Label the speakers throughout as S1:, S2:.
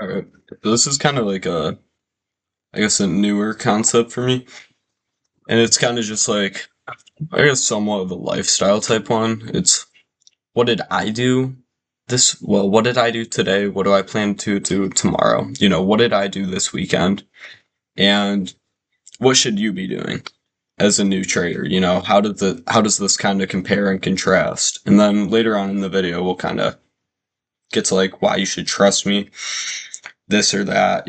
S1: All right. This is kind of like I guess, a newer concept for me. And it's kind of just like, I guess, somewhat of a lifestyle type one. It's what did I do what did I do today? What do I plan to do tomorrow? What did I do this weekend? And what should you be doing as a new trader? How does this kind of compare and contrast? And then later on in the video, we'll kind of get to like why you should trust me, this or that,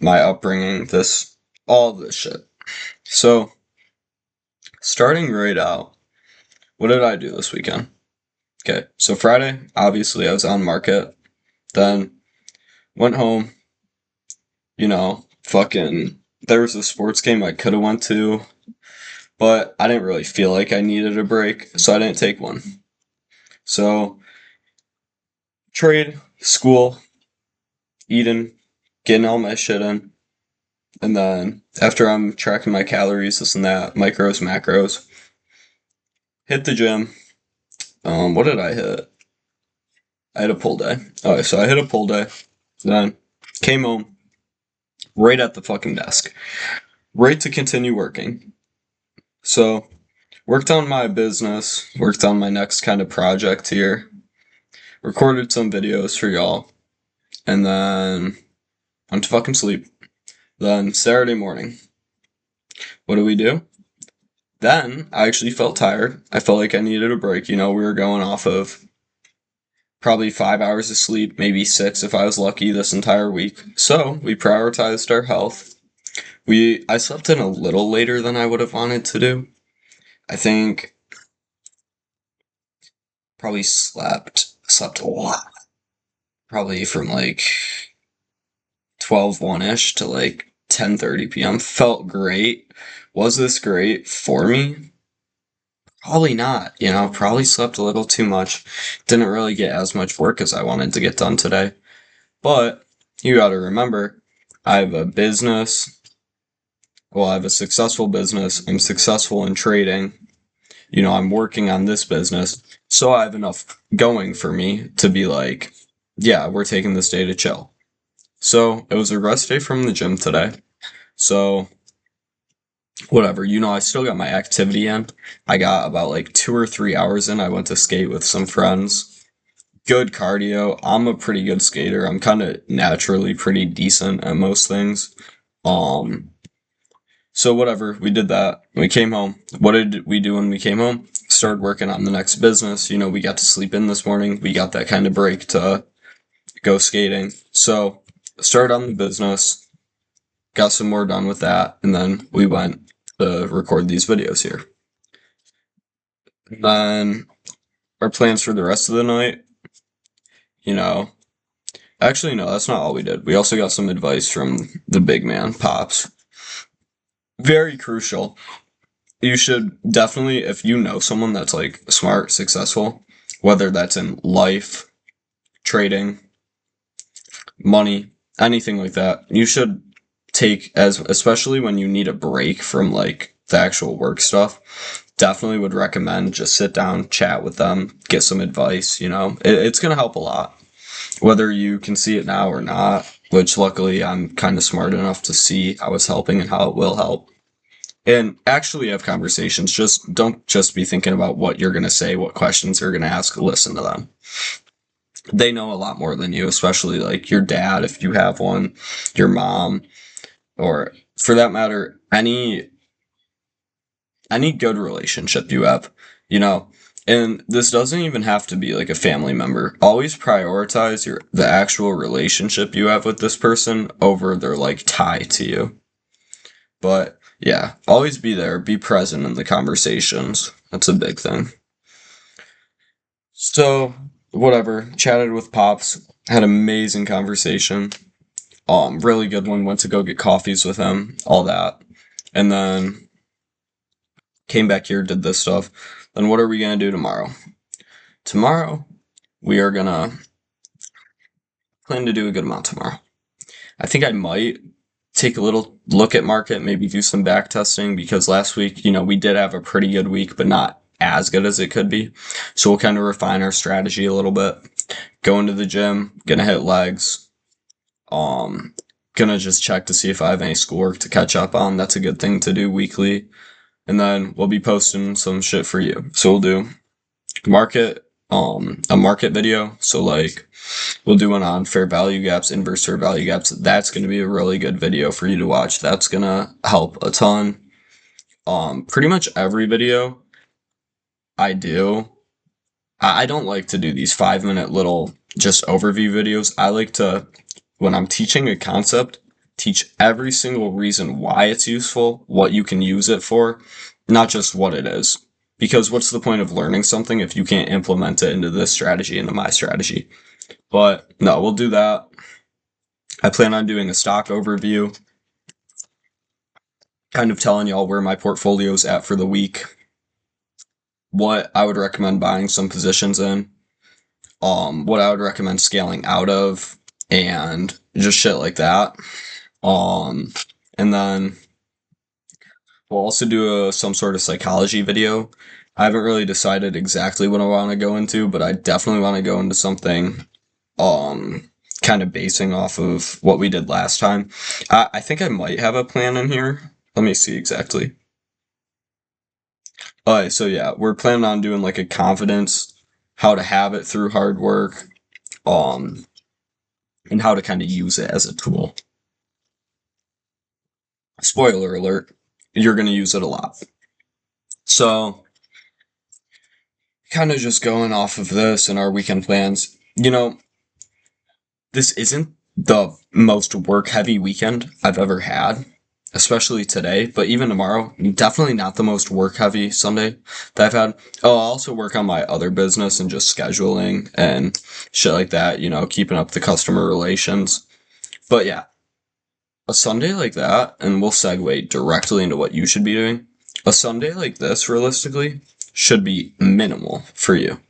S1: my upbringing, all this shit. So, starting right out, what did I do this weekend? Okay, so Friday, obviously I was on market. Then went home, fucking there was a sports game I could have went to, but I didn't really feel like I needed a break, so I didn't take one. So trade, school, eating, getting all my shit in, and then after I'm tracking my calories, this and that, micros, macros, hit the gym. What did I hit? I had a pull day. Okay, so I hit a pull day, then came home right at the fucking desk, right to continue working. So worked on my business, worked on my next kind of project here, recorded some videos for y'all, and then went to fucking sleep. Then Saturday morning, what do we do? Then I actually felt tired. I felt like I needed a break. We were going off of probably 5 hours of sleep, maybe six if I was lucky this entire week. So we prioritized our health. I slept in a little later than I would have wanted to do. I think probably slept a lot. Probably from like 12:01 ish to like 10:30 p.m. Felt great. Was this great for me? Probably not. Probably slept a little too much. Didn't really get as much work as I wanted to get done today. But you gotta remember, I have a business. Well, I have a successful business. I'm successful in trading. I'm working on this business. So I have enough going for me to be like, yeah, we're taking this day to chill. So it was a rest day from the gym today. So whatever, I still got my activity in. I got about like 2 or 3 hours in. I went to skate with some friends. Good cardio. I'm a pretty good skater. I'm kind of naturally pretty decent at most things. Um, so whatever, we did that. We came home. What did we do when we came home? Started working on the next business. We got to sleep in this morning. We got that kind of break to go skating. So started on the business, got some more done with that, and then we went to record these videos here. And then our plans for the rest of the night, you know, actually, no, that's not all we did. We also got some advice from the big man, Pops. Very crucial. You should definitely, if you know someone that's like smart, successful, whether that's in life, trading, money, anything like that, you should especially when you need a break from like the actual work stuff. Definitely would recommend just sit down, chat with them, get some advice. It's going to help a lot, whether you can see it now or not, which luckily I'm kind of smart enough to see how it's helping and how it will help. And actually have conversations. Just don't just be thinking about what you're going to say, what questions you're going to ask. Listen to them. They know a lot more than you, especially like your dad, if you have one, your mom, or for that matter, any good relationship you have, you know. And this doesn't even have to be like a family member. Always prioritize the actual relationship you have with this person over their like tie to you. But yeah, always be there, be present in the conversations. That's a big thing. So, whatever, chatted with Pops, had amazing conversation. Really good one. Went to go get coffees with him, all that. And then came back here, did this stuff. Then what are we gonna do tomorrow? Tomorrow, we are gonna plan to do a good amount tomorrow. I think I might take a little look at market, maybe do some back testing because last week, we did have a pretty good week, but not as good as it could be. So we'll kind of refine our strategy a little bit. Go into the gym, gonna hit legs, Um, gonna just check to see if I have any schoolwork to catch up on. That's a good thing to do weekly. And then we'll be posting some shit for you. So we'll do a market video. So like we'll do one on fair value gaps, inverse fair value gaps. That's gonna be a really good video for you to watch. That's gonna help a ton. Pretty much every video I do, I don't like to do these 5 minute little just overview videos. I like to, when I'm teaching a concept, teach every single reason why it's useful, what you can use it for, not just what it is. Because what's the point of learning something if you can't implement it into this strategy, into my strategy? But no, we'll do that. I plan on doing a stock overview, kind of telling y'all where my portfolio's at for the week, what I would recommend buying some positions in, what I would recommend scaling out of, and just shit like that. Um, and then we'll also do some sort of psychology video. I haven't really decided exactly what I want to go into, but I definitely want to go into something, kind of basing off of what we did last time. I think I might have a plan in here. Let me see exactly. Alright, so yeah, we're planning on doing like a confidence, how to have it through hard work, um, and how to kind of use it as a tool. Spoiler alert, you're going to use it a lot. So, kind of just going off of this and our weekend plans, this isn't the most work heavy weekend I've ever had, especially today, but even tomorrow, definitely not the most work heavy Sunday that I've had. Oh, I'll also work on my other business and just scheduling and shit like that, keeping up the customer relations. But yeah, a Sunday like that, and we'll segue directly into what you should be doing. A Sunday like this, realistically, should be minimal for you.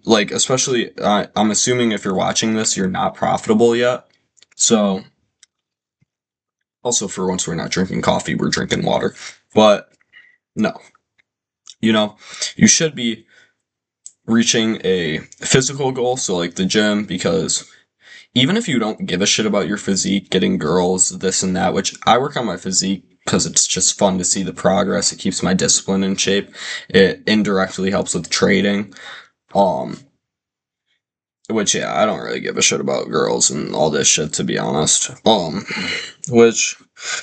S1: Like, especially, I'm assuming if you're watching this, you're not profitable yet. So, also for once we're not drinking coffee, we're drinking water. But, no. You know, you should be reaching a physical goal, so like the gym, because even if you don't give a shit about your physique, getting girls, this and that, which I work on my physique because it's just fun to see the progress. It keeps my discipline in shape. It indirectly helps with trading. Um, which yeah, I don't really give a shit about girls and all this shit to be honest. Which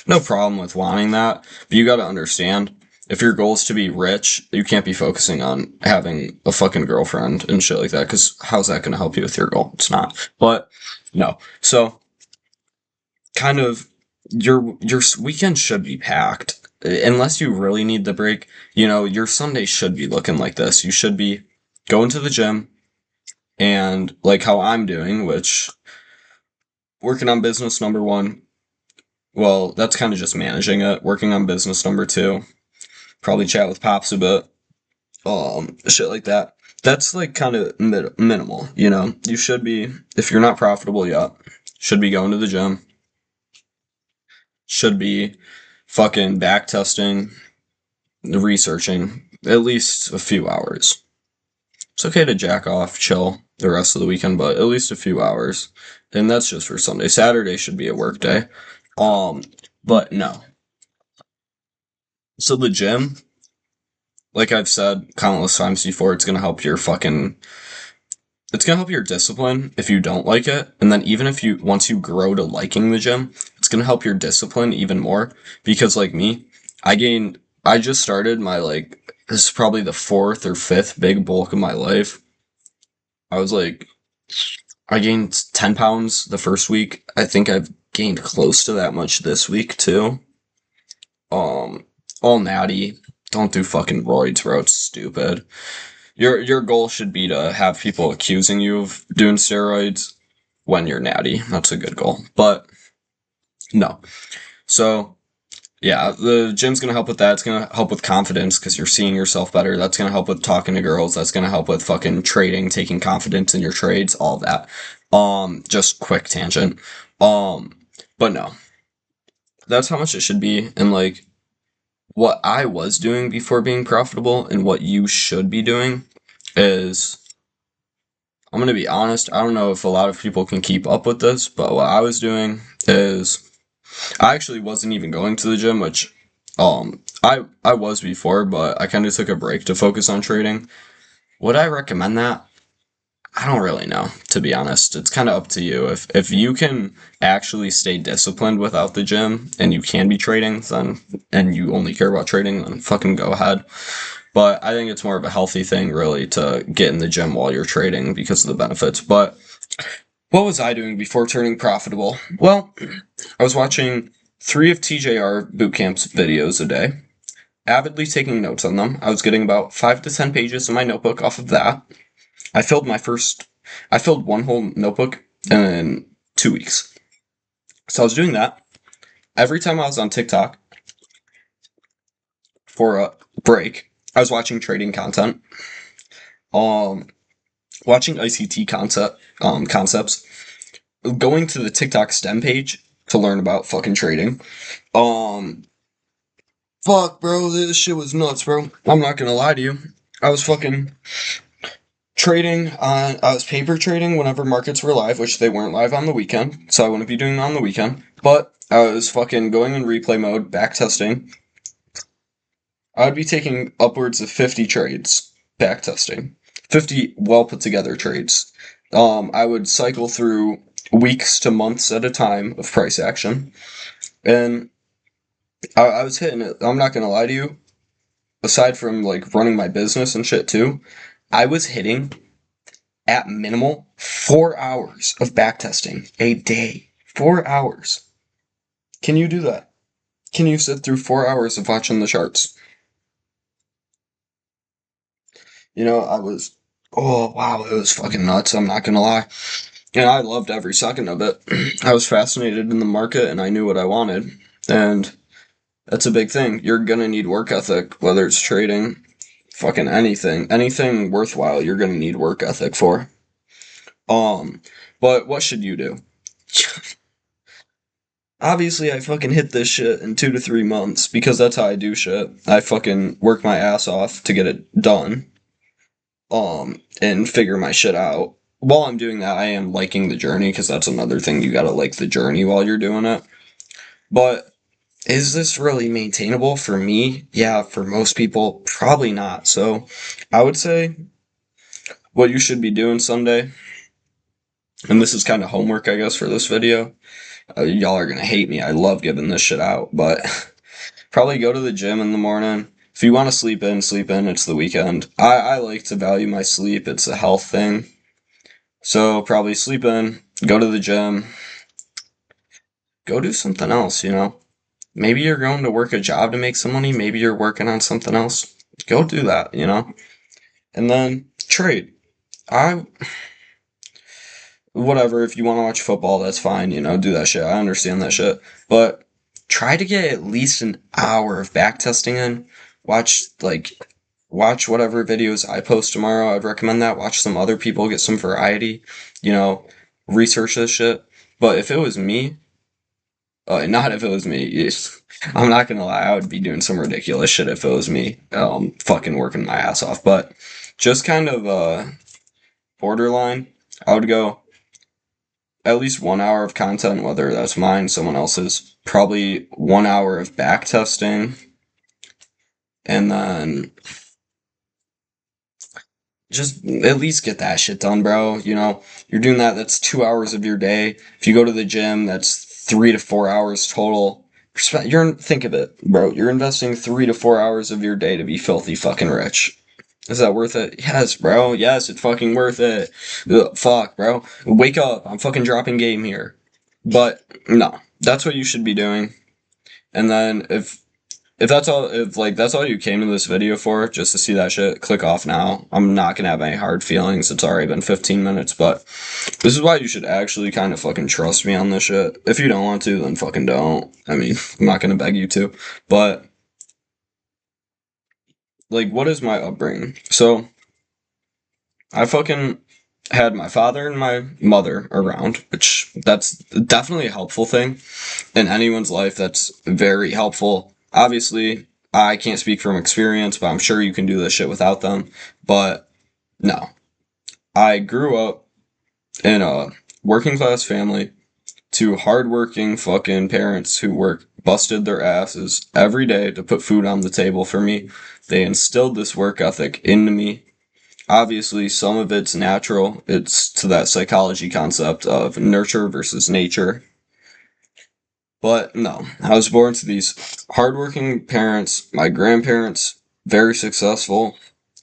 S1: no problem with wanting that, but you got to understand if your goal is to be rich, you can't be focusing on having a fucking girlfriend and shit like that because how's that going to help you with your goal? It's not. But no. So kind of your weekend should be packed unless you really need the break. Your Sunday should be looking like this. You should be going to the gym and like how I'm doing, which working on business number one. Well, that's kind of just managing it. Working on business number two. Probably chat with Pops a bit. Shit like that. That's like kind of minimal, You should be, if you're not profitable yet, should be going to the gym. Should be fucking back testing, researching at least a few hours. It's okay to jack off, chill the rest of the weekend, but at least a few hours. And that's just for Sunday. Saturday should be a work day. But no. So the gym, like I've said countless times before, it's gonna help your discipline if you don't like it. And then even if once you grow to liking the gym, it's gonna help your discipline even more. Because like me, I just started my this is probably the fourth or fifth big bulk of my life. I was like, I gained 10 pounds the first week. I think I've gained close to that much this week too. Um, all natty. Don't do fucking roids, bro. It's stupid. Your goal should be to have people accusing you of doing steroids when you're natty. That's a good goal. But no. So yeah, the gym's gonna help with that. It's gonna help with confidence because you're seeing yourself better. That's gonna help with talking to girls. That's gonna help with fucking trading, taking confidence in your trades, all that. Just quick tangent. Um, but no, that's how much it should be. And like what I was doing before being profitable and what you should be doing is I'm gonna be honest, I don't know if a lot of people can keep up with this, but what I was doing is I actually wasn't even going to the gym, which I was before, but I kind of took a break to focus on trading. Would I recommend that? I don't really know, to be honest. It's kind of up to you. If you can actually stay disciplined without the gym and you can be trading, then and you only care about trading, then fucking go ahead. But I think it's more of a healthy thing, really, to get in the gym while you're trading because of the benefits. But what was I doing before turning profitable? Well, I was watching 3 of TJR Bootcamp's videos a day, avidly taking notes on them. I was getting about 5 to 10 pages in my notebook off of that. I filled my first, I filled one whole notebook in 2 weeks. So I was doing that. Every time I was on TikTok for a break, I was watching trading content, um, watching ICT concepts, going to the TikTok STEM page to learn about fucking trading. Um, Fuck, bro, this shit was nuts, bro. I'm not gonna lie to you. I was fucking I was paper trading whenever markets were live, which they weren't live on the weekend, so I wouldn't be doing it on the weekend. But I was fucking going in replay mode, back testing. I would be taking upwards of 50 trades, back testing. 50 well put together trades. I would cycle through weeks to months at a time of price action. And I was hitting it. I'm not gonna lie to you. Aside from like running my business and shit too, I was hitting at minimal 4 hours of backtesting a day. 4 hours. Can you do that? Can you sit through 4 hours of watching the charts? I was, oh wow, it was fucking nuts. I'm not gonna lie. And I loved every second of it. I was fascinated in the market and I knew what I wanted. And that's a big thing. You're gonna need work ethic, whether it's trading, fucking anything. Anything worthwhile, you're gonna need work ethic for. Um, but what should you do? Obviously, I fucking hit this shit in 2 to 3 months because that's how I do shit. I fucking work my ass off to get it done. And figure my shit out. While I'm doing that, I am liking the journey because that's another thing. You gotta like the journey while you're doing it. But is this really maintainable for me? Yeah, for most people, probably not. So I would say what you should be doing someday, and this is kind of homework, I guess, for this video. Y'all are gonna hate me. I love giving this shit out, but probably go to the gym in the morning. If you want to sleep in, sleep in. It's the weekend. I like to value my sleep. It's a health thing. So probably sleep in, go to the gym, go do something else. Maybe you're going to work a job to make some money. Maybe you're working on something else. Go do that. And then trade. I Whatever, if you want to watch football, that's fine, do that shit. I understand that shit. But try to get at least an hour of back testing in. Watch whatever videos I post tomorrow. I'd recommend that. Watch some other people, get some variety, you know, research this shit. But if it was me, not if it was me, I'm not gonna lie, I would be doing some ridiculous shit if it was me, fucking working my ass off. But just kind of borderline, I would go at least 1 hour of content, whether that's mine, someone else's, probably 1 hour of back testing, and then just at least get that shit done, bro. You're doing that, that's 2 hours of your day. If you go to the gym, that's 3 to 4 hours total. Think of it, bro. You're investing 3 to 4 hours of your day to be filthy fucking rich. Is that worth it? Yes, bro. Yes, it's fucking worth it. Ugh, fuck, bro. Wake up. I'm fucking dropping game here. But no, that's what you should be doing. And then if that's all you came to this video for, just to see that shit, click off now. I'm not gonna have any hard feelings. It's already been 15 minutes, but this is why you should actually kind of fucking trust me on this shit. If you don't want to, then fucking don't. I mean, I'm not gonna beg you to. But like, what is my upbringing? So I fucking had my father and my mother around, which that's definitely a helpful thing in anyone's life. That's very helpful. Obviously, I can't speak from experience, but I'm sure you can do this shit without them. But no, I grew up in a working class family to hardworking fucking parents who work busted their asses every day to put food on the table for me. They instilled this work ethic into me. Obviously, some of it's natural. It's to that psychology concept of nurture versus nature. But no, I was born to these hardworking parents. My grandparents, very successful.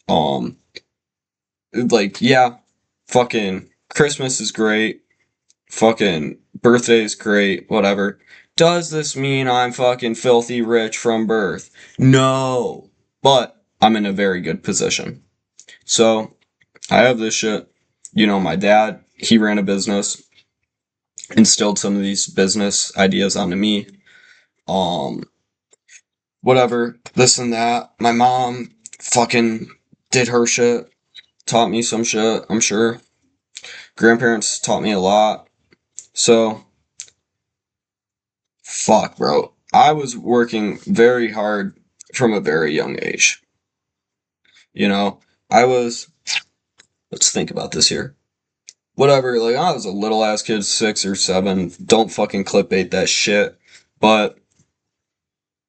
S1: Um, like, yeah, fucking Christmas is great. Fucking birthday is great. Whatever. Does this mean I'm fucking filthy rich from birth? No. But I'm in a very good position. So, I have this shit. My dad, he ran a business, instilled some of these business ideas onto me. Um, Whatever, this and that. My mom fucking did her shit, taught me some shit, I'm sure. Grandparents taught me a lot. So, fuck, bro. I was working very hard from a very young age. You know, I was, let's think about this here. Whatever, like, I was a little ass kid, 6 or 7. Don't fucking clickbait that shit. But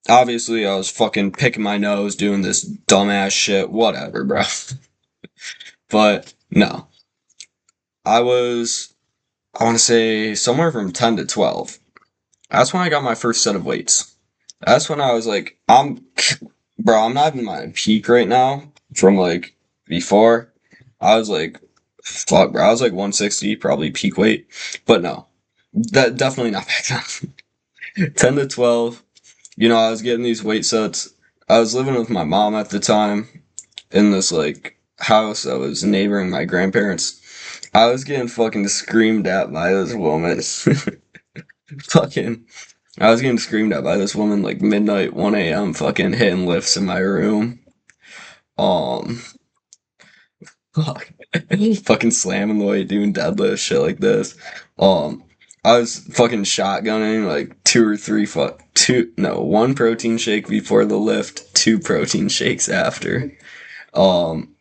S1: obviously, I was fucking picking my nose, doing this dumbass shit, whatever, bro. But no, I want to say somewhere from 10 to 12. That's when I got my first set of weights. That's when I was like, bro, I'm not even my peak right now from like before. I was like, fuck, bro, I was like 160, probably peak weight. But no, that definitely not back then. 10 to 12, I was getting these weight sets. I was living with my mom at the time in this like house that was neighboring my grandparents. I was getting fucking screamed at by this woman. fucking, I was getting screamed at by this woman like midnight, 1 a.m. fucking hitting lifts in my room. Um, fuck. fucking slamming the weight, doing deadlifts, shit like this. Um, I was fucking shotgunning like one protein shake before the lift, two protein shakes after. Um,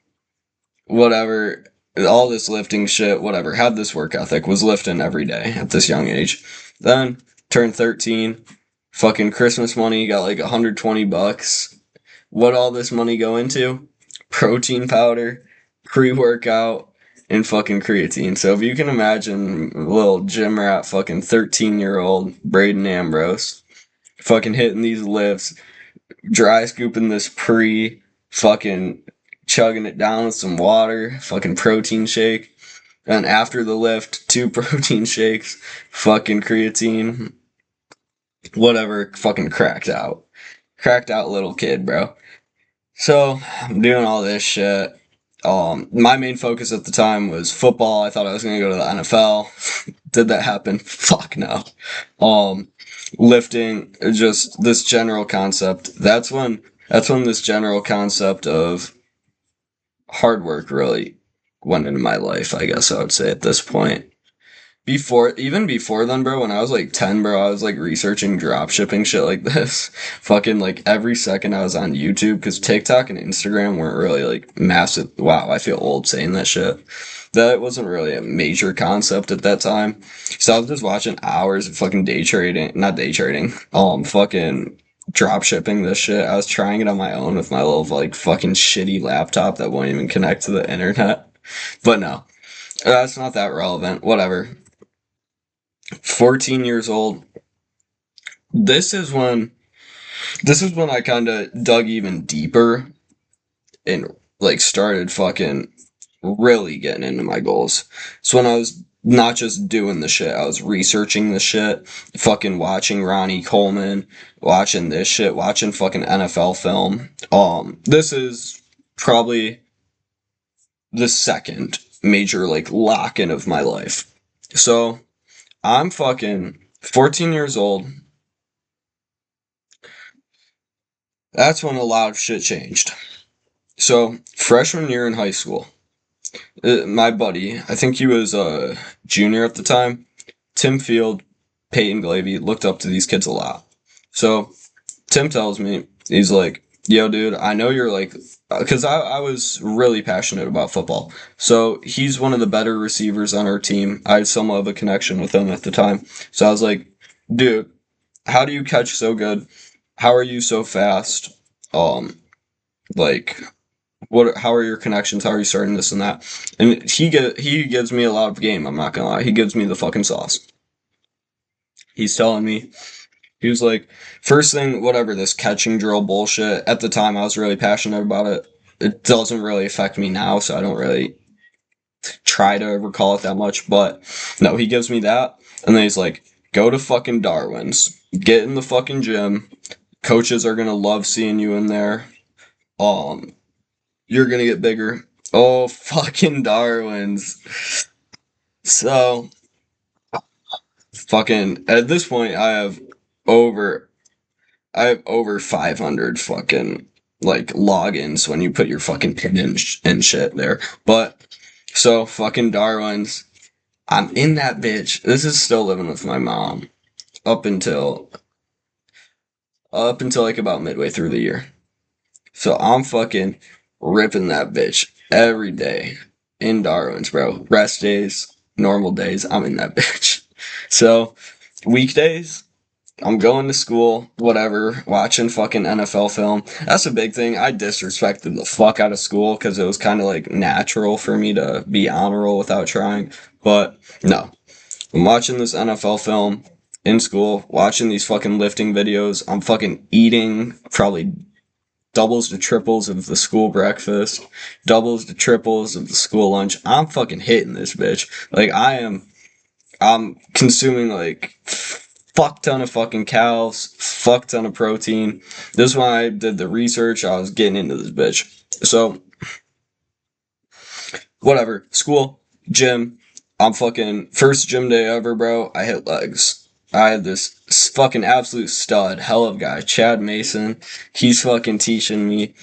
S1: Whatever, all this lifting shit, whatever, had this work ethic, was lifting every day at this young age. Then, turned 13, fucking Christmas money, got like $120. What all this money go into? Protein powder, pre-workout, and fucking creatine. So if you can imagine little gym rat fucking 13-year-old Braden Ambrose fucking hitting these lifts, dry scooping this fucking chugging it down with some water, fucking protein shake. And after the lift, two protein shakes, fucking creatine, whatever, fucking cracked out. Cracked out little kid, bro. So, I'm doing all this shit. My main focus at the time was football. I thought I was gonna go to the NFL. Did that happen? Fuck no. Um, Lifting, just this general concept. That's when this general concept of hard work really went into my life, I guess I would say at this point. Even before then, bro, when I was like 10, bro, I was like researching drop shipping shit like this. Fucking like every second I was on YouTube because TikTok and Instagram weren't really like massive. Wow, I feel old saying that shit. That wasn't really a major concept at that time. So I was just watching hours of fucking day trading, not day trading, fucking drop shipping this shit. I was trying it on my own with my little like fucking shitty laptop that won't even connect to the internet. But no, that's not that relevant. Whatever. 14 years old. This is when I kind of dug even deeper and like started fucking really getting into my goals. So when I was not just doing the shit, I was researching the shit, fucking watching Ronnie Coleman, watching this shit, watching fucking NFL film. This is probably the second major like lock in of my life. So I'm fucking 14 years old. That's when a lot of shit changed. So, freshman year in high school, my buddy, I think he was a junior at the time, Tim Field, Peyton Glavey, looked up to these kids a lot. So, Tim tells me, he's like, Yo, dude, I know you're like, because I was really passionate about football. So he's one of the better receivers on our team. I had somewhat of a connection with him at the time. So I was like, dude, how do you catch so good? How are you so fast? Um, like, how are your connections? How are you starting this and that? And he gives me a lot of game, I'm not gonna lie. He gives me the fucking sauce. He's telling me, he was like, first thing, whatever, this catching drill bullshit. At the time, I was really passionate about it. It doesn't really affect me now, so I don't really try to recall it that much. But no, he gives me that. And then he's like, go to fucking Darwin's. Get in the fucking gym. Coaches are gonna love seeing you in there. Um, you're gonna get bigger. Oh, fucking Darwin's. So, fucking, at this point, over I have over 500 fucking like logins when you put your fucking pin and shit there. But so fucking Darwin's, I'm in that bitch. This is still living with my mom up until like about midway through the year. So I'm fucking ripping that bitch every day in Darwin's, bro. Rest days, normal days, I'm in that bitch. So weekdays, I'm going to school, whatever, watching fucking NFL film. That's a big thing. I disrespected the fuck out of school because it was kind of like natural for me to be honor roll without trying. But no, I'm watching this NFL film in school, watching these fucking lifting videos. I'm fucking eating probably doubles to triples of the school breakfast, doubles to triples of the school lunch. I'm fucking hitting this bitch. Like I'm consuming like fuck ton of fucking cows, fuck ton of protein. This is when I did the research. I was getting into this bitch. So whatever, school, gym. I'm fucking first gym day ever, bro. I hit legs. I had this fucking absolute stud, hell of a guy, Chad Mason. He's fucking teaching me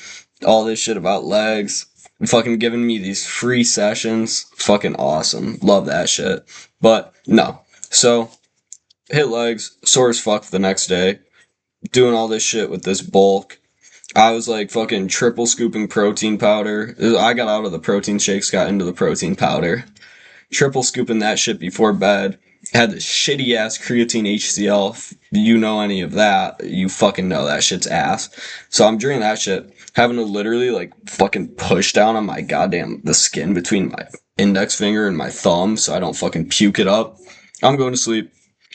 S1: all this shit about legs. Fucking giving me these free sessions. Fucking awesome. Love that shit. But no. So hit legs, sore as fuck the next day, doing all this shit with this bulk. I was like fucking triple scooping protein powder. I got out of the protein shakes, got into the protein powder. Triple scooping that shit before bed. Had this shitty ass creatine HCl. If you know any of that, you fucking know that shit's ass. So I'm drinking that shit, having to literally like fucking push down on my goddamn the skin between my index finger and my thumb so I don't fucking puke it up. I'm going to sleep,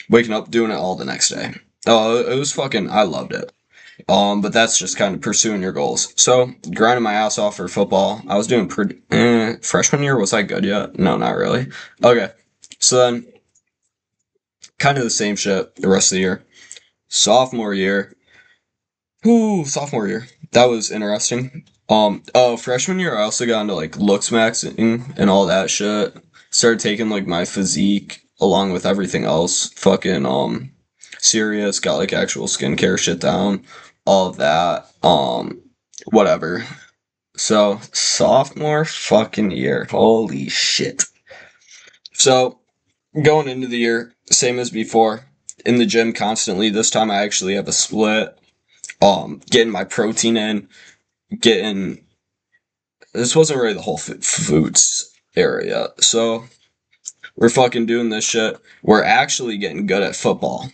S1: waking up, doing it all the next day. Oh, it was fucking, I loved it. But that's just kind of pursuing your goals. So, grinding my ass off for football. I was doing pretty, freshman year, was I good yet? No, not really. Okay. So then, kind of the same shit the rest of the year. Sophomore year. Ooh, sophomore year. That was interesting. Freshman year, I also got into like looks maxing and all that shit. Started taking like my physique along with everything else. Fucking, serious, got like actual skincare shit down. All of that. Whatever. So, sophomore fucking year. Holy shit. So, going into the year, same as before. In the gym constantly. This time I actually have a split. Getting my protein in, getting this wasn't really the whole foods area. So we're fucking doing this shit. We're actually getting good at football.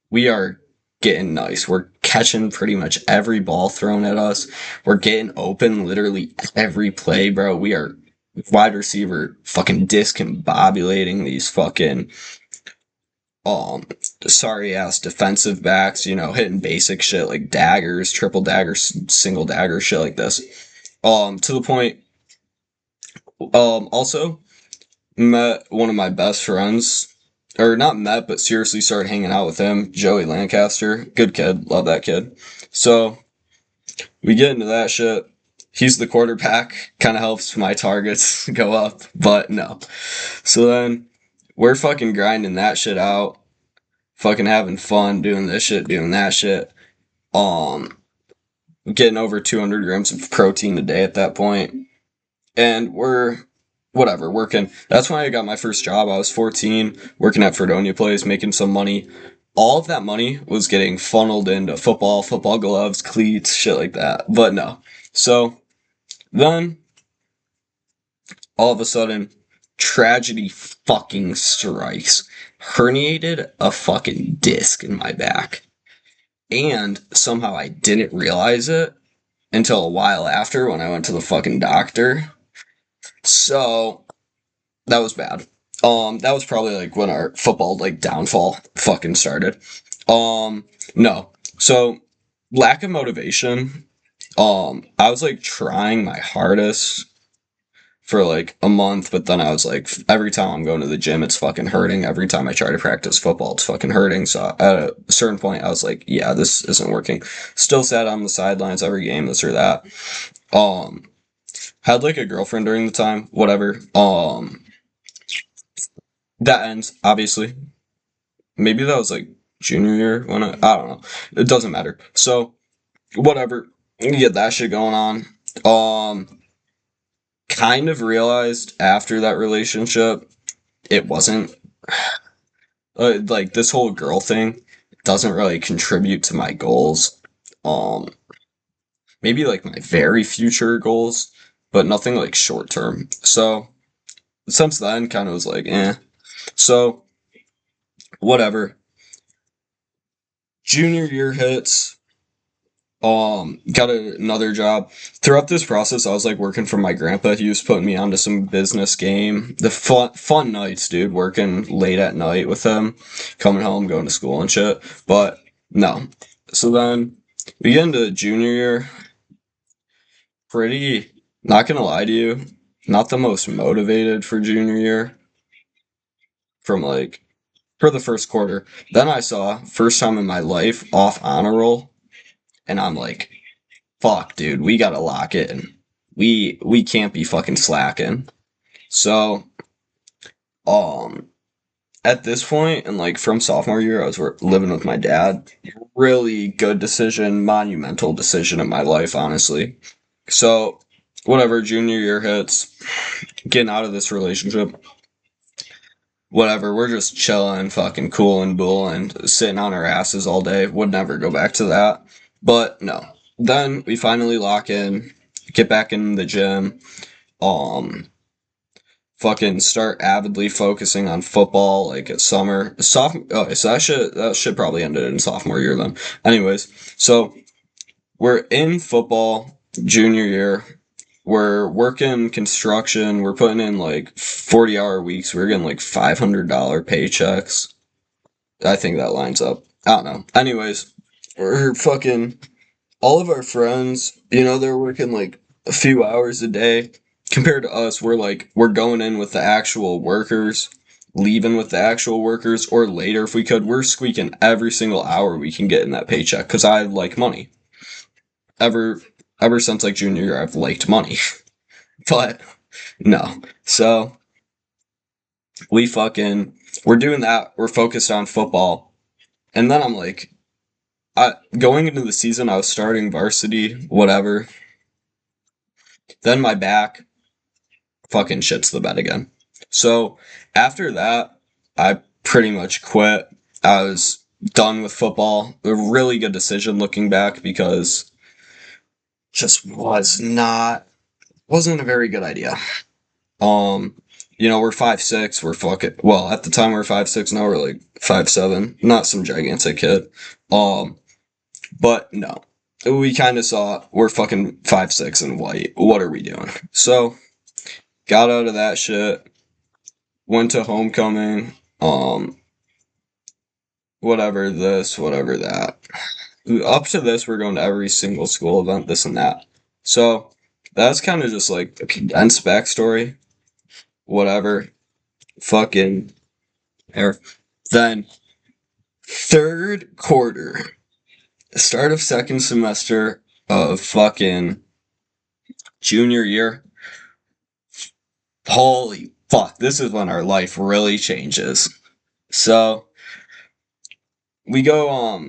S1: We are getting nice. We're catching pretty much every ball thrown at us. We're getting open literally every play, bro. We are wide receiver fucking discombobulating these fucking sorry ass defensive backs, hitting basic shit like daggers, triple daggers, single dagger, shit like this. To the point, also met one of my best friends, or not met, but seriously started hanging out with him, Joey Lancaster. Good kid, love that kid. So we get into that shit. He's the quarterback, kind of helps my targets go up, but no. So then we're fucking grinding that shit out, fucking having fun, doing this shit, doing that shit. Getting over 200 grams of protein a day at that point. And we're, whatever, working. That's when I got my first job. I was 14, working at Fredonia Place, making some money. all of that money was getting funneled into football gloves, cleats, shit like that. But no. So then all of a sudden, tragedy fucking strikes. Herniated a fucking disc in my back. And somehow I didn't realize it until a while after when I went to the fucking doctor. So that was bad. That was probably like when our football like downfall fucking started. No. So lack of motivation. I was like trying my hardest for like a month, but then I was like, every time I'm going to the gym, it's fucking hurting. Every time I try to practice football, it's fucking hurting. So at a certain point, I was like, yeah, this isn't working. Still sat on the sidelines every game, this or that. Um, had like a girlfriend during the time, whatever. That ends, obviously. Maybe that was like junior year when I don't know. It doesn't matter. So, whatever. You get that shit going on. Kind of realized after that relationship, it wasn't like this whole girl thing doesn't really contribute to my goals. Um, Maybe like my very future goals, but nothing like short term. So since then, kind of was like, eh. So whatever. Junior year hits. Got another job. Throughout this process, I was like working for my grandpa. He was putting me onto some business game. The fun nights, dude, working late at night with him, coming home, going to school and shit. But no. So then we get into junior year. Pretty, not gonna lie to you, not the most motivated for junior year from like for the first quarter. Then I saw first time in my life off honor roll, and I'm like, fuck, dude, we gotta lock it in. We can't be fucking slacking. So, um, at this point, and like from sophomore year, I was living with my dad. Really good decision, monumental decision in my life, honestly. So, whatever, junior year hits, getting out of this relationship. Whatever, we're just chilling, fucking cool and bull and sitting on our asses all day. Would never go back to that. But no. Then we finally lock in, get back in the gym, um, fucking start avidly focusing on football like at summer. Okay, so that should probably ended in sophomore year then. Anyways, so we're in football junior year. We're working construction. We're putting in like 40-hour weeks. We're getting like $500 paychecks. I think that lines up. I don't know. Anyways, we're fucking all of our friends, they're working like a few hours a day. Compared to us, we're going in with the actual workers, leaving with the actual workers, or later if we could. We're squeaking every single hour we can get in that paycheck because I like money. Ever ever since like junior year, I've liked money. But no. So we're doing that. We're focused on football. And then I'm like, going into the season, I was starting varsity, whatever. Then my back fucking shits the bed again. So after that, I pretty much quit. I was done with football. A really good decision looking back because just wasn't a very good idea. We're 5'6", we're fucking well, at the time we were 5'6", now we're like 5'7", not some gigantic kid. But no. We kinda saw we're fucking 5'6" and white. What are we doing? So got out of that shit, went to homecoming, whatever this, whatever that. Up to this, we're going to every single school event, this and that. So that's kind of just like a condensed backstory. Whatever. Fucking air. Then third quarter, start of second semester of fucking junior year. Holy fuck, this is when our life really changes. So we go,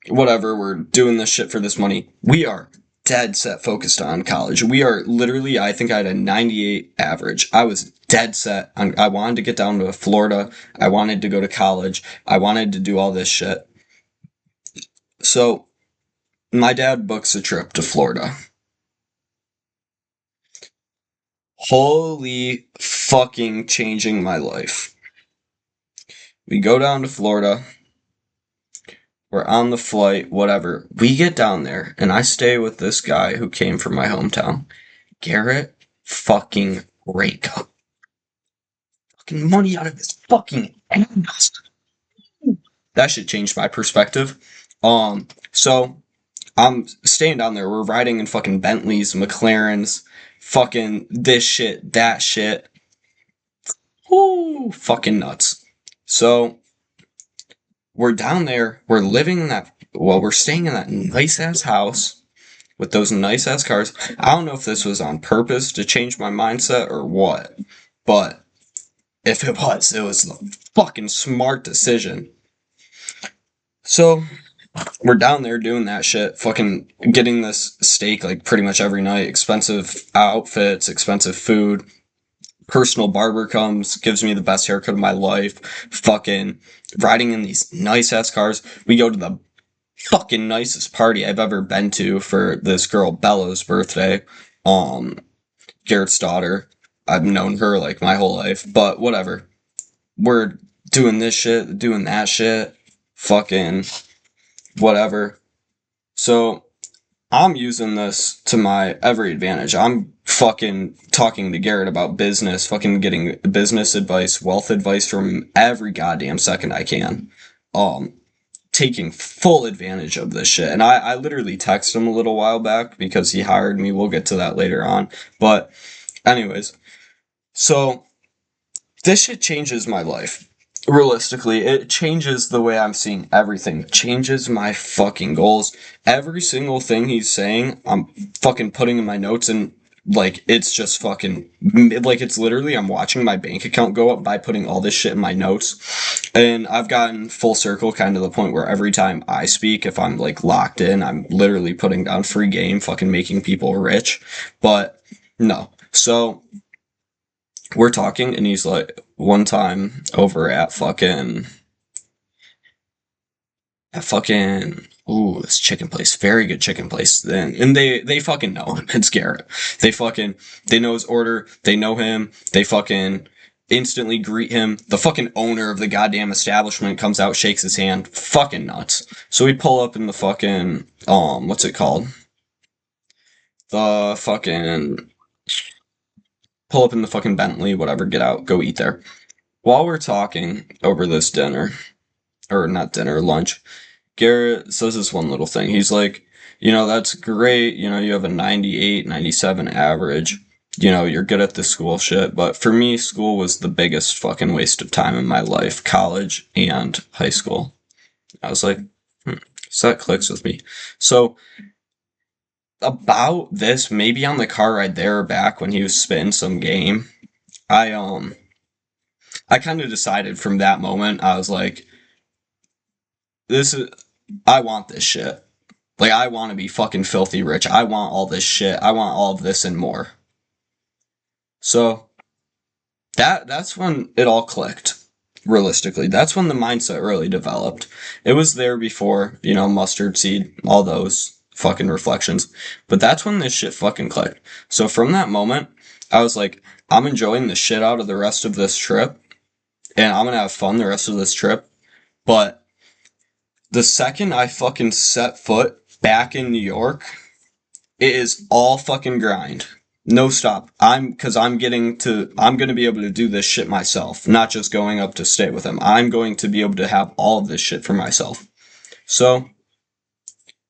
S1: whatever, we're doing this shit for this money. We are dead set focused on college. We are literally, I think I had a 98 average. I was dead set on, I wanted to get down to Florida. I wanted to go to college. I wanted to do all this shit. So my dad books a trip to Florida. Holy fucking changing my life. We go down to Florida. We're on the flight, whatever. We get down there, and I stay with this guy who came from my hometown. Garrett fucking Rayco. Fucking money out of his fucking ass. That should change my perspective. So I'm staying down there. We're riding in fucking Bentleys, McLarens, fucking this shit, that shit. Whoo, fucking nuts. So we're down there. We're living in that. Well, we're staying in that nice ass house with those nice ass cars. I don't know if this was on purpose to change my mindset or what, but if it was the fucking smart decision. So we're down there doing that shit, fucking getting this steak like pretty much every night, expensive outfits, expensive food. Personal barber comes, gives me the best haircut of my life, fucking riding in these nice ass cars. We go to the fucking nicest party I've ever been to for this girl Bella's birthday. Um, Garrett's daughter. I've known her like my whole life, but whatever. We're doing this shit, doing that shit, fucking whatever. So I'm using this to my every advantage. I'm fucking talking to Garrett about business, fucking getting business advice, wealth advice from every goddamn second I can. Um, Taking full advantage of this shit. And I literally texted him a little while back because he hired me. We'll get to that later on. But anyways, so this shit changes my life. Realistically, it changes the way I'm seeing everything. It changes my fucking goals. Every single thing he's saying, I'm fucking putting in my notes, and like it's just fucking like it's literally I'm watching my bank account go up by putting all this shit in my notes. And I've gotten full circle kind of the point where every time I speak, if I'm like locked in, I'm literally putting down free game, fucking making people rich. But no. So we're talking, and he's like, one time over at fucking, ooh, this chicken place, very good chicken place. And they fucking know him. It's Garrett. They know his order. They know him. They fucking instantly greet him. The fucking owner of the goddamn establishment comes out, shakes his hand. Fucking nuts. So we pull up in the fucking, what's it called? The fucking, pull up in the fucking Bentley, whatever, get out, go eat there. While we're talking over this dinner, or not dinner, lunch, Garrett says this one little thing. He's like, that's great. You have a 98, 97 average. You're good at the school shit. But for me, school was the biggest fucking waste of time in my life, college and high school. I was like, so that clicks with me. So about this, maybe on the car ride there or back when he was spitting some game, I kind of decided from that moment, I was like, this is, I want this shit. Like, I want to be fucking filthy rich. I want all this shit. I want all of this and more. So, that's when it all clicked. Realistically, that's when the mindset really developed. It was there before, mustard seed, all those fucking reflections. But that's when this shit fucking clicked. So from that moment, I was like, I'm enjoying the shit out of the rest of this trip, and I'm gonna have fun the rest of this trip. But the second I fucking set foot back in New York, it is all fucking grind. No stop. I'm gonna be able to do this shit myself, not just going up to stay with him. I'm going to be able to have all of this shit for myself. So,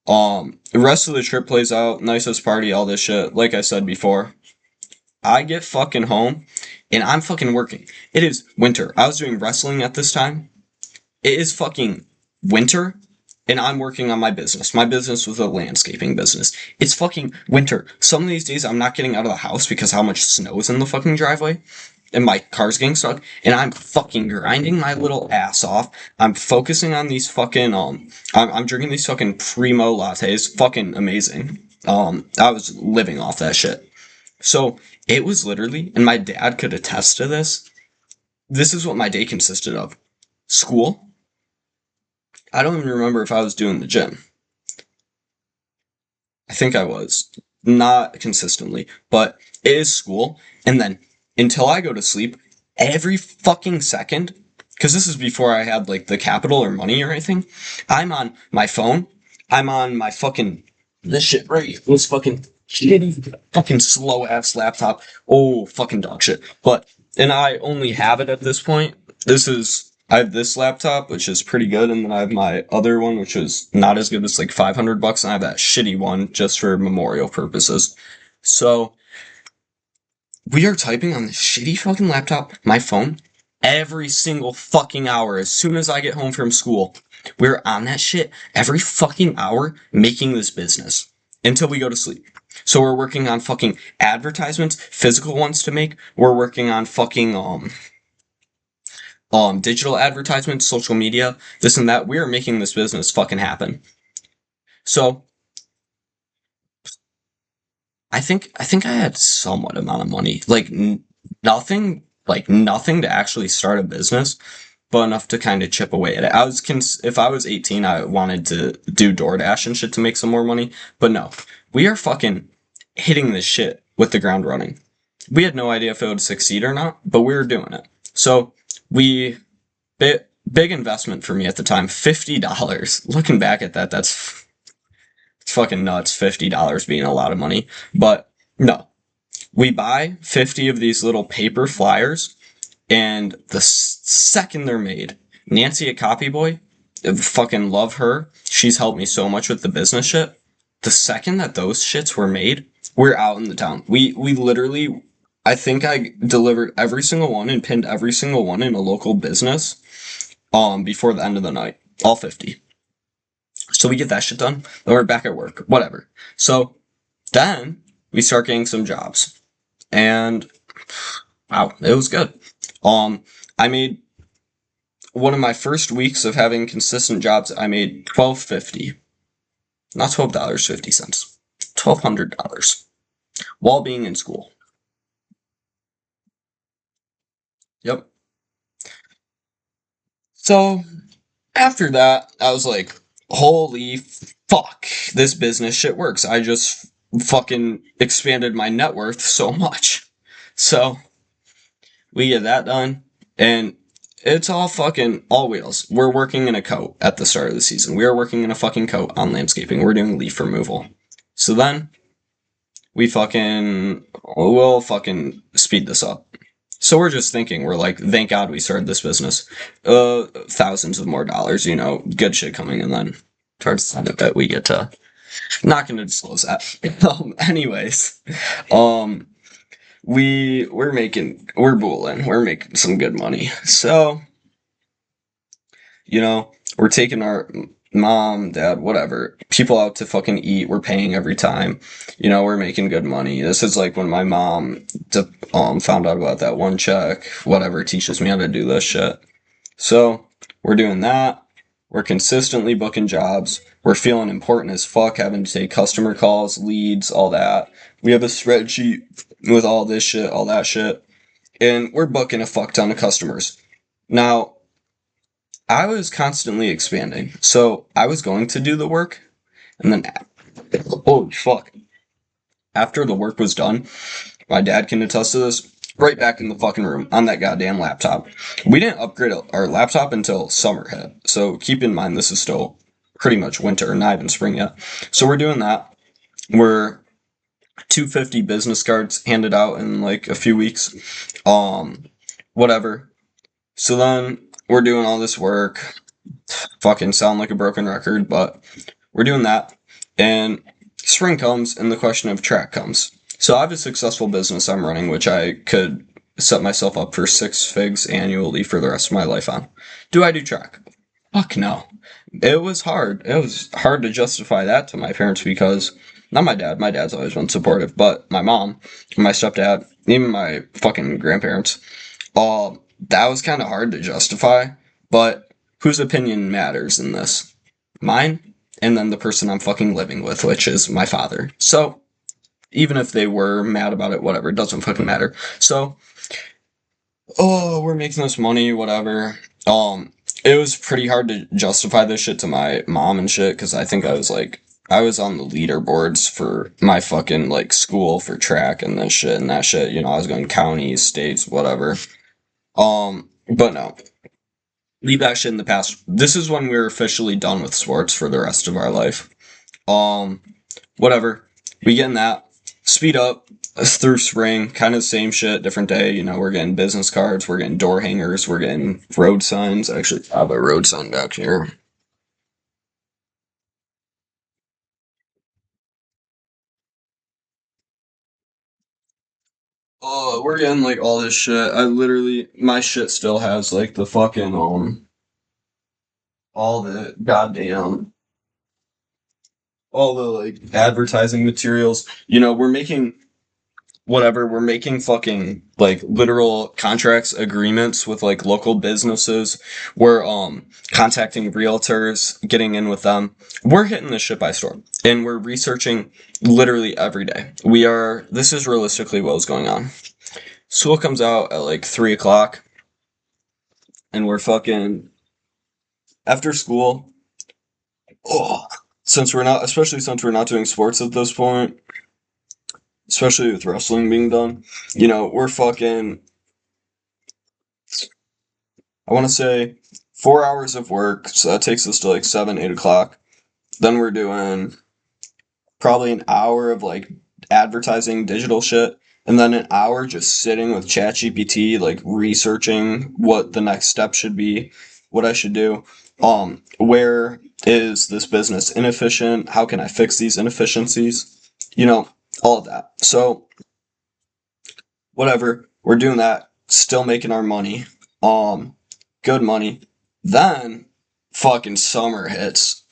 S1: the rest of the trip plays out, nicest party, all this shit. Like I said before, I get fucking home, and I'm fucking working. It is winter. I was doing wrestling at this time. It is fucking winter, and I'm working on my business. My business was a landscaping business. It's fucking winter. Some of these days I'm not getting out of the house because how much snow is in the fucking driveway, and my car's getting stuck, and I'm fucking grinding my little ass off. I'm focusing on these fucking, I'm drinking these fucking primo lattes. Fucking amazing. I was living off that shit. So, it was literally, and my dad could attest to this, this is what my day consisted of. School. I don't even remember if I was doing the gym. I think I was. Not consistently, but it is school. And then until I go to sleep, every fucking second, because this is before I had like the capital or money or anything, I'm on my phone. I'm on my fucking, this shit right here, this fucking shitty, fucking slow ass laptop. Oh, fucking dog shit. But, and I only have it at this point. I have this laptop, which is pretty good, and then I have my other one, which is not as good. It's like $500, and I have that shitty one just for memorial purposes. So we are typing on this shitty fucking laptop, my phone, every single fucking hour. As soon as I get home from school, we're on that shit every fucking hour making this business until we go to sleep. So we're working on fucking advertisements, physical ones to make. We're working on fucking digital advertisements, social media, this and that. We are making this business fucking happen. So I think I had somewhat amount of money, like nothing to actually start a business, but enough to kind of chip away at it. If I was 18, I wanted to do DoorDash and shit to make some more money, but no, we are fucking hitting this shit with the ground running. We had no idea if it would succeed or not, but we were doing it. So we big investment for me at the time, $50. Looking back at that, it's fucking nuts. $50 being a lot of money, but no, we buy 50 of these little paper flyers, and the second they're made, Nancy at Copyboy, fucking love her. She's helped me so much with the business shit. The second that those shits were made, we're out in the town. We literally, I think I delivered every single one and pinned every single one in a local business before the end of the night. All 50. So we get that shit done. Then we're back at work. Whatever. So then we start getting some jobs. And wow, it was good. I made one of my first weeks of having consistent jobs, I made $12.50. Not $12.50. $1,200 while being in school. Yep. So after that, I was like, holy fuck, this business shit works. I just fucking expanded my net worth so much. So we get that done, and it's all fucking all wheels. We're working in a coat at the start of the season. We are working in a fucking coat on landscaping. We're doing leaf removal. So then we'll fucking speed this up. So we're just thinking, we're like, thank God we started this business. Thousands of more dollars, good shit coming, and then towards the end of it, we get to, not gonna disclose that. Anyways, we're booling, we're making some good money. So, we're taking our mom, dad, whatever, people out to fucking eat. We're paying every time. We're making good money. This is like when my mom found out about that one check, whatever, teaches me how to do this shit. So we're doing that. We're consistently booking jobs. We're feeling important as fuck, having to take customer calls, leads, all that. We have a spreadsheet with all this shit, all that shit. And we're booking a fuck ton of customers. Now, I was constantly expanding. So I was going to do the work, and then, holy fuck. After the work was done, my dad can attest to this, right back in the fucking room on that goddamn laptop. We didn't upgrade our laptop until summer hit. So keep in mind, this is still pretty much winter, not even spring yet. So we're doing that. We're 250 business cards handed out in like a few weeks. Whatever. So then we're doing all this work. Fucking sound like a broken record, but we're doing that. And spring comes and the question of track comes. So I have a successful business I'm running, which I could set myself up for 6 figs annually for the rest of my life on. Do I do track? Fuck no. It was hard. It was hard to justify that to my parents because, not my dad, my dad's always been supportive, but my mom, my stepdad, even my fucking grandparents, that was kind of hard to justify, but whose opinion matters in this? Mine, and then the person I'm fucking living with, which is my father. So, even if they were mad about it, whatever, it doesn't fucking matter. So, we're making this money, whatever. It was pretty hard to justify this shit to my mom and shit, because I think I was like I was on the leaderboards for my fucking like school for track and this shit and that shit. I was going counties, states, whatever. But no, leave that shit in the past. This is when we're officially done with sports for the rest of our life. Um, Whatever. We getting that. Speed up through spring, kind of the same shit, different day. We're getting business cards, we're getting door hangers, we're getting road signs. I actually have a road sign back here. Oh, we're getting like all this shit. My shit still has like the fucking all the goddamn all the like advertising materials. We're making whatever, we're making fucking like literal contracts, agreements with like local businesses. We're contacting realtors, getting in with them. We're hitting the shit by storm. And we're researching literally every day. This is realistically what was going on. School comes out at like 3 o'clock, and we're fucking after school. Oh, since we're not doing sports at this point, especially with wrestling being done, we're fucking, I want to say 4 hours of work, so that takes us to like 7, 8 o'clock. Then we're doing probably an hour of like advertising digital shit, and then an hour just sitting with ChatGPT, like researching what the next step should be, what I should do. Where is this business inefficient? How can I fix these inefficiencies? You know, all of that. So whatever, we're doing that, still making our money. Um, Good money. Then fucking summer hits.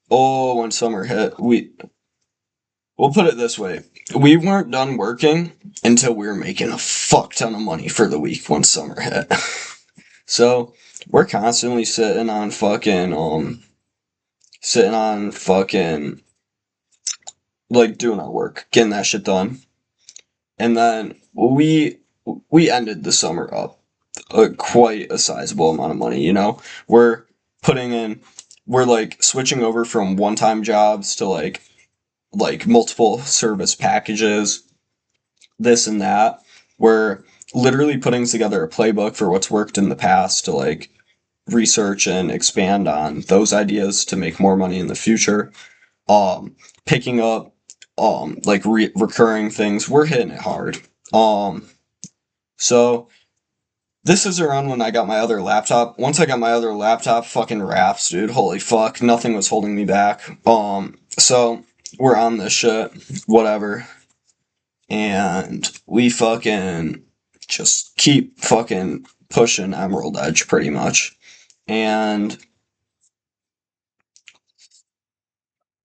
S1: Oh, when summer hit, we'll put it this way. We weren't done working until we were making a fuck ton of money for the week when summer hit. So we're constantly sitting on fucking like doing our work, getting that shit done. And then we ended the summer up quite a sizable amount of money, We're putting in we're like switching over from one-time jobs to like multiple service packages, this and that. We're literally putting together a playbook for what's worked in the past to like research and expand on those ideas to make more money in the future. Picking up like recurring things. We're hitting it hard. So this is around when I got my other laptop. Once I got my other laptop, fucking raps, dude. Holy fuck, nothing was holding me back. So we're on this shit, whatever, and we fucking just keep fucking pushing Emerald Edge pretty much. And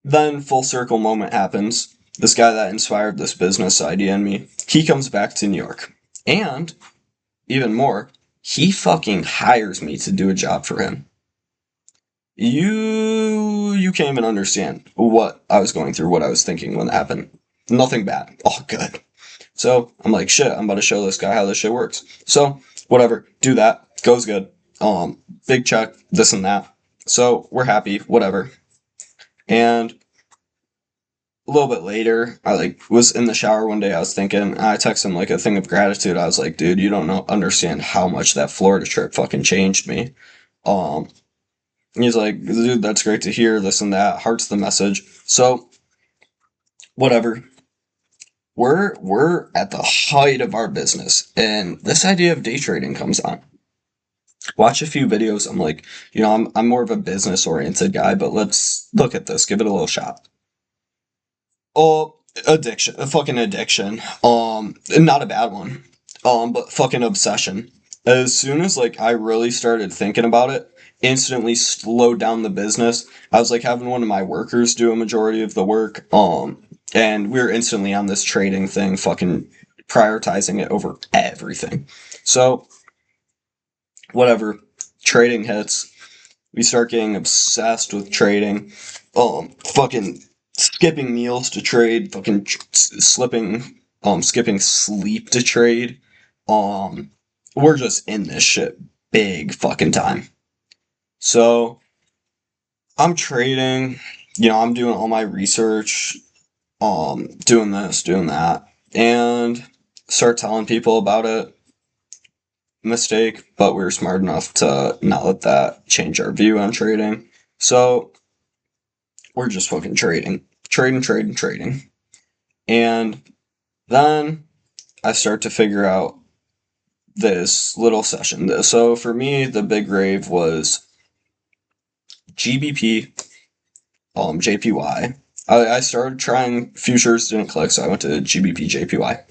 S1: then full circle moment happens. This guy that inspired this business idea in me, he comes back to New York. And even more, he fucking hires me to do a job for him. You can't even understand what I was going through, what I was thinking when that happened. Nothing bad. All good. So I'm like, shit, I'm about to show this guy how this shit works. So whatever, do that. Goes good. Big check, this and that. So we're happy, whatever. And a little bit later, I like was in the shower one day. I was thinking, I texted him like a thing of gratitude. I was like, dude, you don't understand how much that Florida trip fucking changed me. Um, he's like, dude, that's great to hear. This and that. Hearts the message. So whatever. We're at the height of our business, and this idea of day trading comes on. Watch a few videos. I'm like, I'm more of a business oriented guy, but let's look at this. Give it a little shot. Oh, addiction, a fucking addiction. Not a bad one. But fucking obsession. As soon as like I really started thinking about it, instantly slowed down the business. I was like having one of my workers do a majority of the work. And we were instantly on this trading thing, fucking prioritizing it over everything. So whatever, trading hits. We start getting obsessed with trading. Fucking skipping meals to trade. Fucking skipping sleep to trade. Um, we're just in this shit big fucking time. So I'm trading, I'm doing all my research, doing this, doing that, and start telling people about it. Mistake, but we were smart enough to not let that change our view on trading. So we're just fucking trading. And then I start to figure out this little session. So for me, the big rave was GBP, JPY. I started trying futures, didn't click, so I went to GBP, JPY.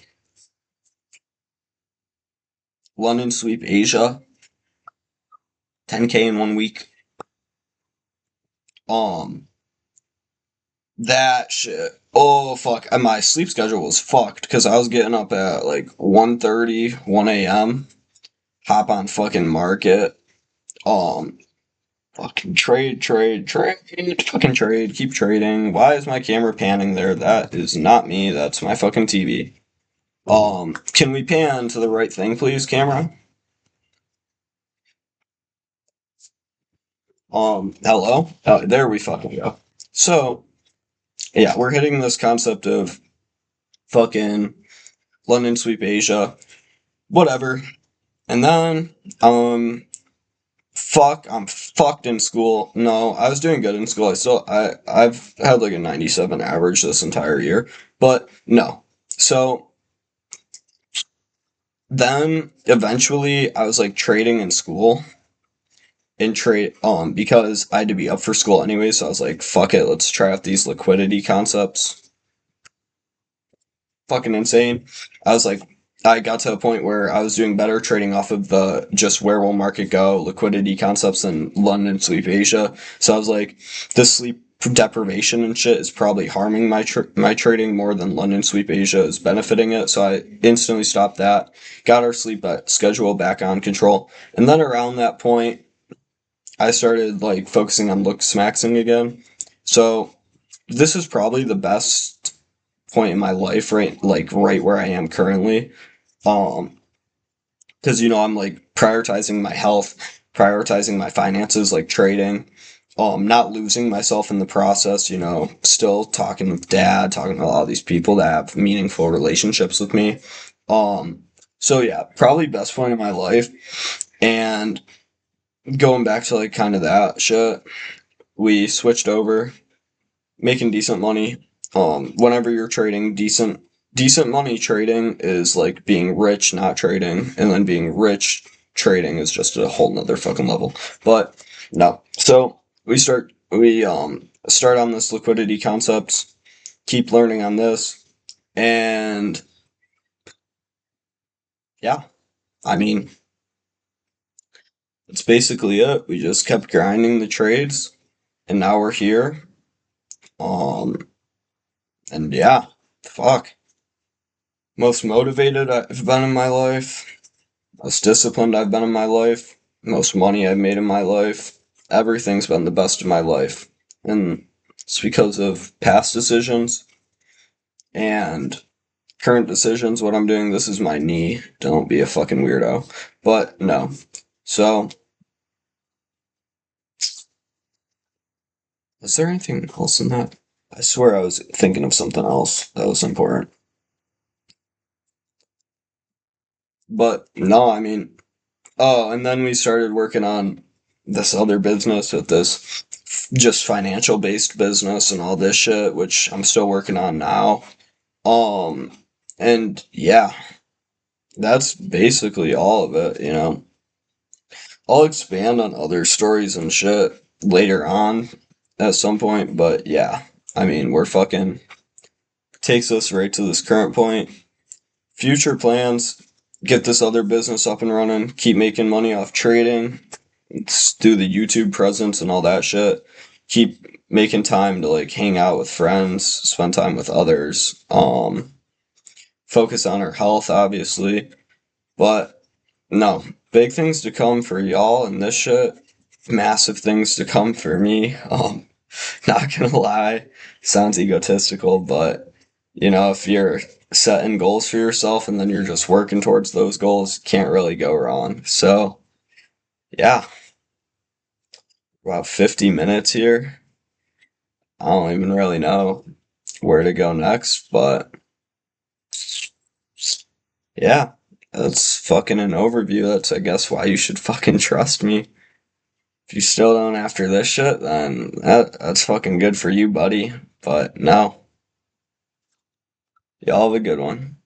S1: London sweep Asia, 10K in 1 week. Um, that shit. Oh fuck! And my sleep schedule was fucked because I was getting up at like 1:30, 1 a.m. Hop on fucking market. Um, Fucking trade, fucking trade, keep trading. Why is my camera panning there? That is not me. That's my fucking TV. Can we pan to the right thing, please, camera? Hello? Oh, there we fucking go. So, yeah, we're hitting this concept of fucking London sweep Asia, whatever. And then, I'm fucked in school. No, I was doing good in school. I've had like a 97 average this entire year, but no. So then eventually I was like trading in school and trade because I had to be up for school anyway, so I was like, fuck it, let's try out these liquidity concepts. Fucking insane. I was like, I got to a point where I was doing better trading off of the just where will market go liquidity concepts in London sleep Asia. So I was like, this sleep deprivation and shit is probably harming my trading more than London sweep Asia is benefiting it. So I instantly stopped that, got our sleep schedule back on control, and then around that point, I started like focusing on look smaxing again. So this is probably the best point in my life, right where I am currently. Um, because I'm like prioritizing my health, prioritizing my finances, like trading. Not losing myself in the process. Still talking with dad, talking to a lot of these people that have meaningful relationships with me. Um, so yeah, probably best point in my life. And going back to like kind of that shit, we switched over making decent money. Whenever you're trading, decent money trading is like being rich, not trading, and then being rich trading is just a whole nother fucking level. But no, so we start on this liquidity concepts, keep learning on this, and yeah, I mean that's basically it. We just kept grinding the trades, and now we're here. Um, and yeah, fuck. Most motivated I've been in my life, most disciplined I've been in my life, most money I've made in my life. Everything's been the best of my life. And it's because of past decisions and current decisions. What I'm doing, this is my knee. Don't be a fucking weirdo. But no. So, is there anything else in that? I swear I was thinking of something else that was important. But no, I mean, oh, and then we started working on this other business with this just financial based business and all this shit, which I'm still working on now. Um, and yeah, that's basically all of it. I'll expand on other stories and shit later on at some point, but yeah, I mean, we're fucking takes us right to this current point. Future plans, get this other business up and running, keep making money off trading, do the YouTube presence and all that shit. Keep making time to like hang out with friends, spend time with others. Focus on our health, obviously. But no, big things to come for y'all and this shit. Massive things to come for me. Not gonna lie, sounds egotistical, but if you're setting goals for yourself and then you're just working towards those goals, can't really go wrong. So yeah, about 50 minutes here. I don't even really know where to go next, but yeah, that's fucking an overview. That's, I guess, why you should fucking trust me. If you still don't after this shit, then that's fucking good for you, buddy. But no, y'all have a good one.